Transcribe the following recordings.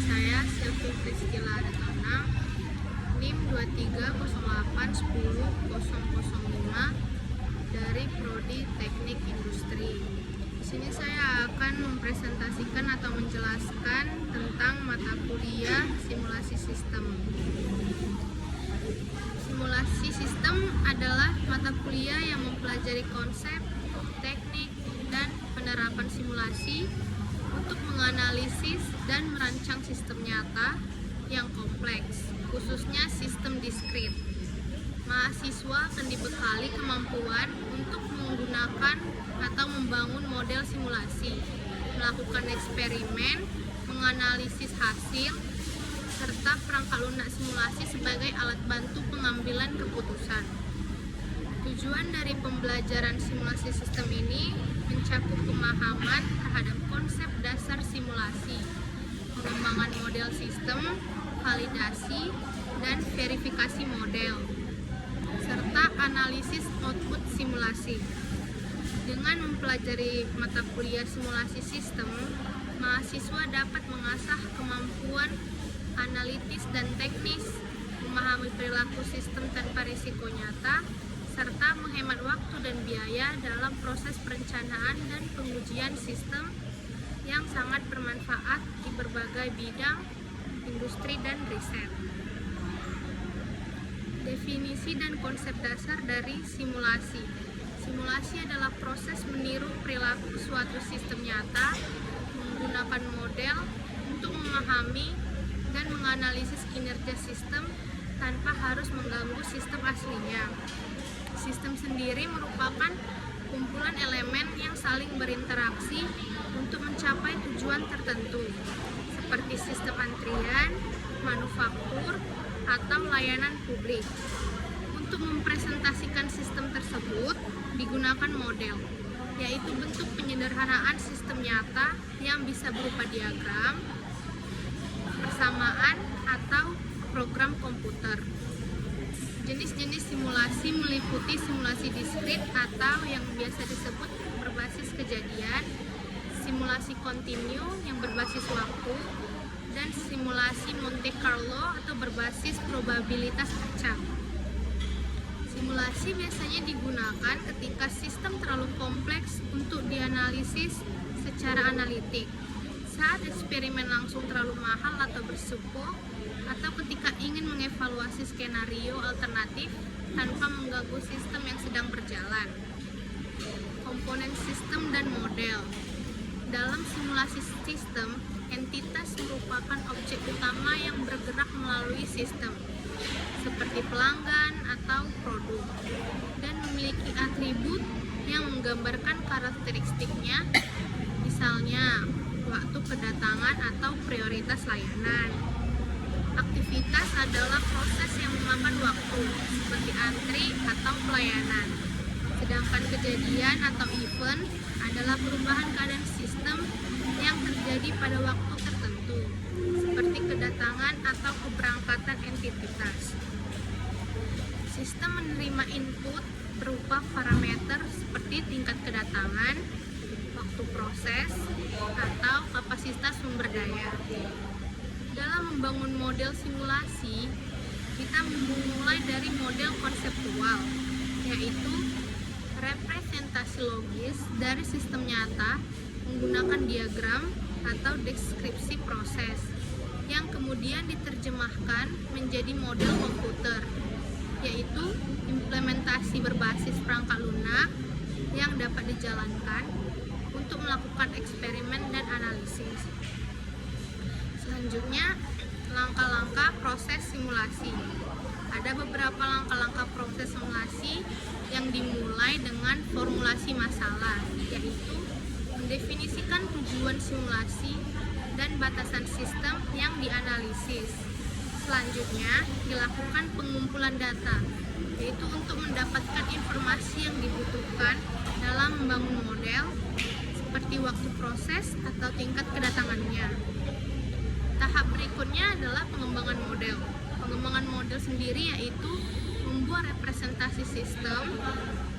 saya Sylvie Priscilla Adatona, NIM 2308100005 dari Prodi Teknik Industri. Di sini saya akan mempresentasikan atau menjelaskan tentang mata kuliah simulasi sistem. Simulasi sistem adalah mata kuliah yang mempelajari konsep, teknik, dan penerapan simulasi untuk menganalisis dan merancang sistem nyata yang kompleks, khususnya sistem diskrit. Mahasiswa akan dibekali kemampuan untuk menggunakan atau membangun model simulasi, melakukan eksperimen, menganalisis hasil, serta perangkat lunak simulasi sebagai alat bantu pengambilan keputusan. Tujuan dari pembelajaran simulasi sistem ini mencakup pemahaman terhadap konsep dasar simulasi, pengembangan model sistem, validasi, dan verifikasi model, serta analisis output simulasi. Dengan mempelajari mata kuliah simulasi sistem, mahasiswa dapat mengasah kemampuan analitis dan teknis, memahami perilaku sistem tanpa risiko nyata, serta menghemat waktu dan biaya dalam proses perencanaan dan pengujian sistem yang sangat bermanfaat di berbagai bidang industri dan riset. Definisi dan konsep dasar dari simulasi. Simulasi adalah proses meniru perilaku suatu sistem nyata menggunakan model untuk memahami dan menganalisis kinerja sistem tanpa harus mengganggu sistem aslinya. Sistem sendiri merupakan kumpulan elemen yang saling berinteraksi untuk mencapai tujuan tertentu, seperti sistem antrian, manufaktur, atau layanan publik. Untuk mempresentasikan sistem tersebut, digunakan model, yaitu bentuk penyederhanaan sistem nyata yang bisa berupa diagram, persamaan, atau program komputer. Jenis-jenis simulasi meliputi simulasi diskrit atau yang biasa disebut berbasis kejadian, simulasi kontinu yang berbasis waktu, dan simulasi Monte Carlo atau berbasis probabilitas acak. Simulasi biasanya digunakan ketika sistem terlalu kompleks untuk dianalisis secara analitik, saat eksperimen langsung terlalu mahal atau berisiko, atau ketika ingin mengevaluasi skenario alternatif tanpa mengganggu sistem yang sedang berjalan. Komponen sistem dan model. Dalam simulasi sistem, entitas merupakan objek utama yang bergerak melalui sistem, seperti pelanggan atau produk, dan memiliki atribut yang menggambarkan karakteristiknya, misalnya waktu kedatangan atau prioritas layanan. Aktivitas adalah proses yang memakan waktu, seperti antri atau pelayanan. Sedangkan kejadian atau event adalah perubahan keadaan sistem yang terjadi pada waktu tertentu, seperti kedatangan atau keberangkatan entitas. Sistem menerima input berupa parameter seperti tingkat kedatangan, waktu proses, atau kapasitas sumber daya. Dalam membangun model simulasi, kita memulai dari model konseptual, yaitu representasi logis dari sistem nyata menggunakan diagram atau deskripsi proses, yang kemudian diterjemahkan menjadi model komputer, yaitu implementasi berbasis perangkat lunak yang dapat dijalankan untuk melakukan eksperimen dan analisis. Selanjutnya, langkah-langkah proses simulasi. Ada beberapa langkah-langkah proses simulasi yang dimulai dengan formulasi masalah, yaitu mendefinisikan tujuan simulasi dan batasan sistem yang dianalisis. Selanjutnya, dilakukan pengumpulan data, yaitu untuk mendapatkan informasi yang dibutuhkan dalam membangun model, seperti waktu proses atau tingkat kedatangannya. Tahap berikutnya adalah pengembangan model. Pengembangan model sendiri yaitu membuat representasi sistem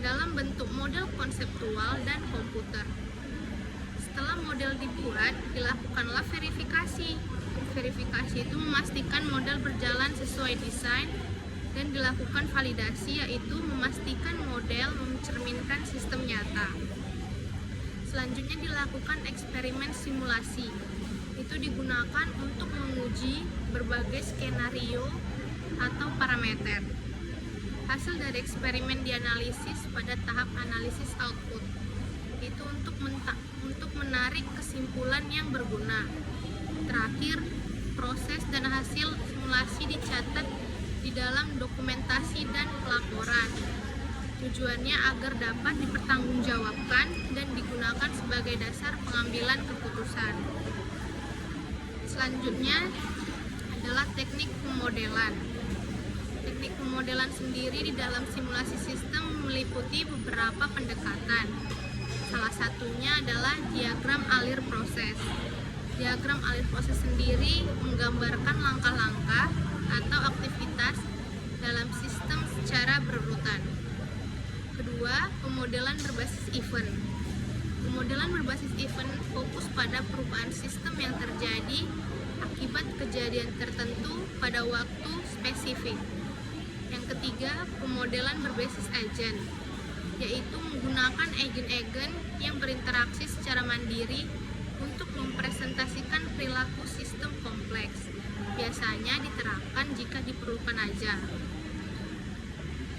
dalam bentuk model konseptual dan komputer. Setelah model dibuat, dilakukanlah verifikasi Verifikasi itu memastikan model berjalan sesuai desain, dan dilakukan validasi, yaitu memastikan model mencerminkan sistem nyata. Selanjutnya dilakukan eksperimen simulasi. Itu digunakan untuk menguji berbagai skenario atau parameter. Hasil dari eksperimen dianalisis pada tahap analisis output. Itu untuk menarik kesimpulan yang berguna. Terakhir, proses dan hasil simulasi dicatat di dalam dokumentasi dan laporan. Tujuannya agar dapat dipertanggungjawabkan dan digunakan sebagai dasar pengambilan keputusan. Selanjutnya adalah teknik pemodelan. Teknik pemodelan sendiri di dalam simulasi sistem meliputi beberapa pendekatan. Salah satunya adalah diagram alir proses. Diagram alir proses sendiri menggambarkan langkah-langkah atau aktivitas dalam sistem secara berurutan. Kedua, pemodelan berbasis event. Pemodelan berbasis event fokus pada perubahan sistem yang terjadi akibat kejadian tertentu pada waktu spesifik. Yang ketiga, pemodelan berbasis agent, yaitu menggunakan agen-agen yang berinteraksi secara mandiri untuk mempresentasikan perilaku sistem kompleks. Biasanya diterapkan jika diperlukan aja.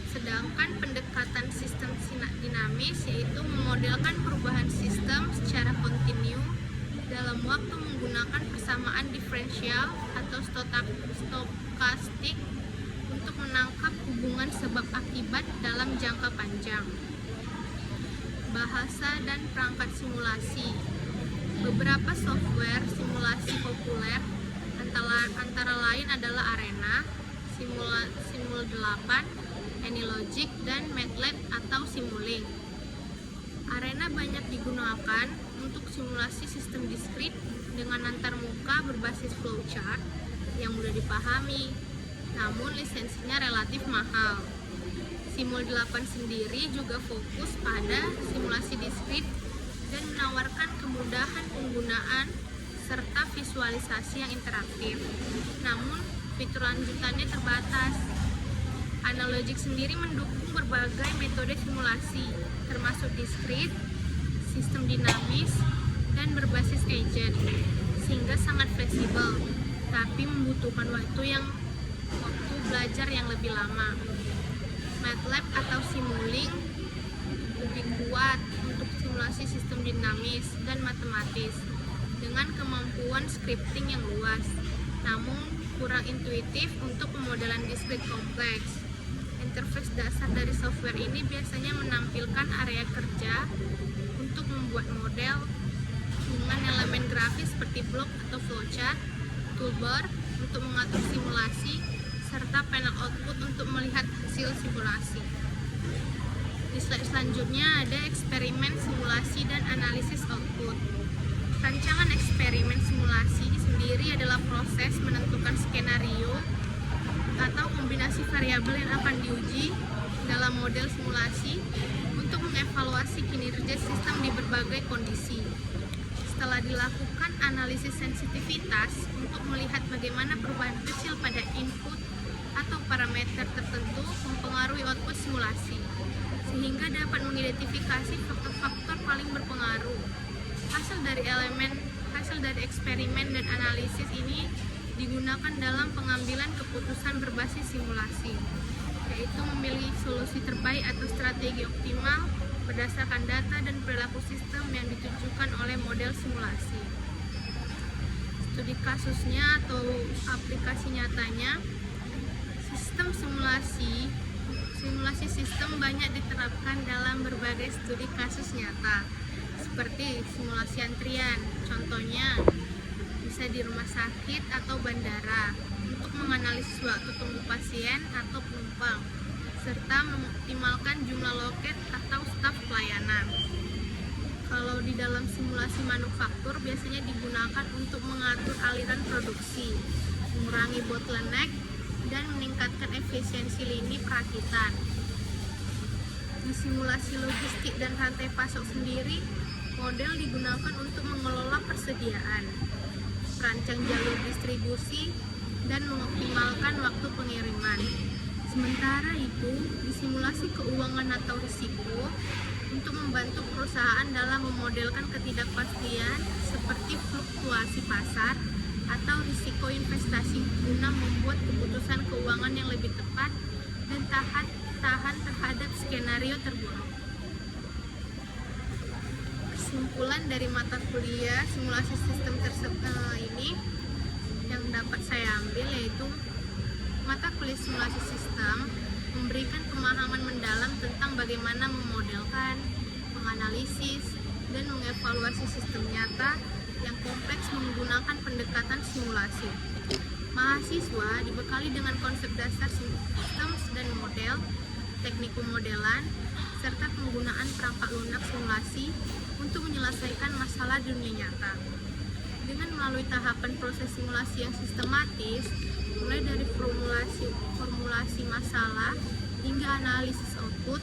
Sedangkan pendekatan sistem dinamis yaitu memodelkan perubahan sistem secara kontinu dalam waktu menggunakan persamaan diferensial atau stokastik untuk menangkap hubungan sebab akibat dalam jangka panjang. Bahasa dan perangkat simulasi. Beberapa software simulasi populer antara lain adalah Arena, Simul 8, AnyLogic, dan MATLAB atau Simulink. Arena banyak digunakan untuk simulasi sistem diskrit dengan antarmuka berbasis flowchart yang mudah dipahami, namun lisensinya relatif mahal. Simul 8 sendiri juga fokus pada simulasi diskrit dan menawarkan kemudahan penggunaan serta visualisasi yang interaktif. Namun, fitur lanjutannya terbatas. AnyLogic sendiri mendukung berbagai metode simulasi, termasuk diskrit, sistem dinamis, dan berbasis agent, sehingga sangat fleksibel, tapi membutuhkan waktu belajar yang lebih lama. MATLAB atau Simulink lebih kuat untuk simulasi sistem dinamis dan matematis dengan kemampuan scripting yang luas, namun kurang intuitif untuk pemodelan diskrit kompleks. Interface dasar dari software ini biasanya menampilkan area kerja untuk membuat model dengan elemen grafis seperti blok atau flowchart, toolbar untuk mengatur simulasi, serta panel output untuk melihat hasil simulasi. Di slide selanjutnya ada eksperimen simulasi dan analisis output. Rancangan eksperimen simulasi sendiri adalah proses menentukan skenario atau kombinasi variabel yang akan diuji dalam model simulasi untuk mengevaluasi kinerja sistem di berbagai kondisi. Setelah dilakukan analisis sensitivitas untuk melihat bagaimana perubahan kecil pada input atau parameter tertentu mempengaruhi output simulasi, sehingga dapat mengidentifikasi faktor-faktor paling berpengaruh. Hasil dari eksperimen dan analisis ini digunakan dalam pengambilan keputusan berbasis simulasi, yaitu memilih solusi terbaik atau strategi optimal berdasarkan data dan perilaku sistem yang ditujukan oleh model simulasi. Studi kasusnya atau aplikasi nyatanya, sistem simulasi sistem banyak diterapkan dalam berbagai studi kasus nyata, seperti simulasi antrian, contohnya bisa di rumah sakit atau bandara, untuk menganalisis waktu tunggu pasien atau penumpang, serta mengoptimalkan jumlah loket atau staf pelayanan. Kalau di dalam simulasi manufaktur biasanya digunakan untuk mengatur aliran produksi, mengurangi bottleneck, dan meningkatkan efisiensi lini perakitan. Di simulasi logistik dan rantai pasok sendiri, model digunakan untuk mengelola persediaan. merancang jalur distribusi, dan mengoptimalkan waktu pengiriman. Sementara itu, di simulasi keuangan atau risiko, untuk membantu perusahaan dalam memodelkan ketidakpastian seperti fluktuasi pasar atau risiko investasi guna membuat keputusan keuangan yang lebih tepat dan tahan terhadap skenario terburuk. Kesimpulan dari mata kuliah simulasi sistem ini yang dapat saya ambil yaitu mata kuliah simulasi sistem memberikan pemahaman mendalam tentang bagaimana memodelkan, menganalisis, dan mengevaluasi sistem nyata yang kompleks menggunakan pendekatan simulasi. Mahasiswa dibekali dengan konsep dasar sistem dan model, teknik pemodelan, serta penggunaan perangkat lunak simulasi untuk menyelesaikan masalah dunia nyata. Dengan melalui tahapan proses simulasi yang sistematis, mulai dari formulasi masalah hingga analisis output,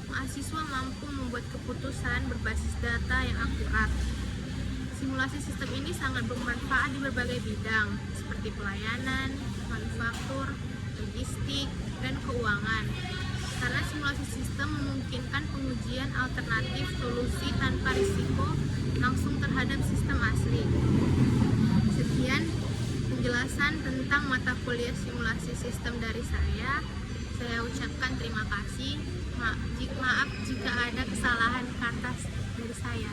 mahasiswa mampu membuat keputusan berbasis data yang akurat. Simulasi sistem ini sangat bermanfaat di berbagai bidang, seperti pelayanan, manufaktur, logistik, dan keuangan. Karena simulasi sistem memungkinkan pengujian alternatif solusi tanpa risiko langsung terhadap sistem asli. Sekian penjelasan tentang mata kuliah simulasi sistem dari saya. Saya ucapkan terima kasih. Maaf jika ada kesalahan kata dari saya.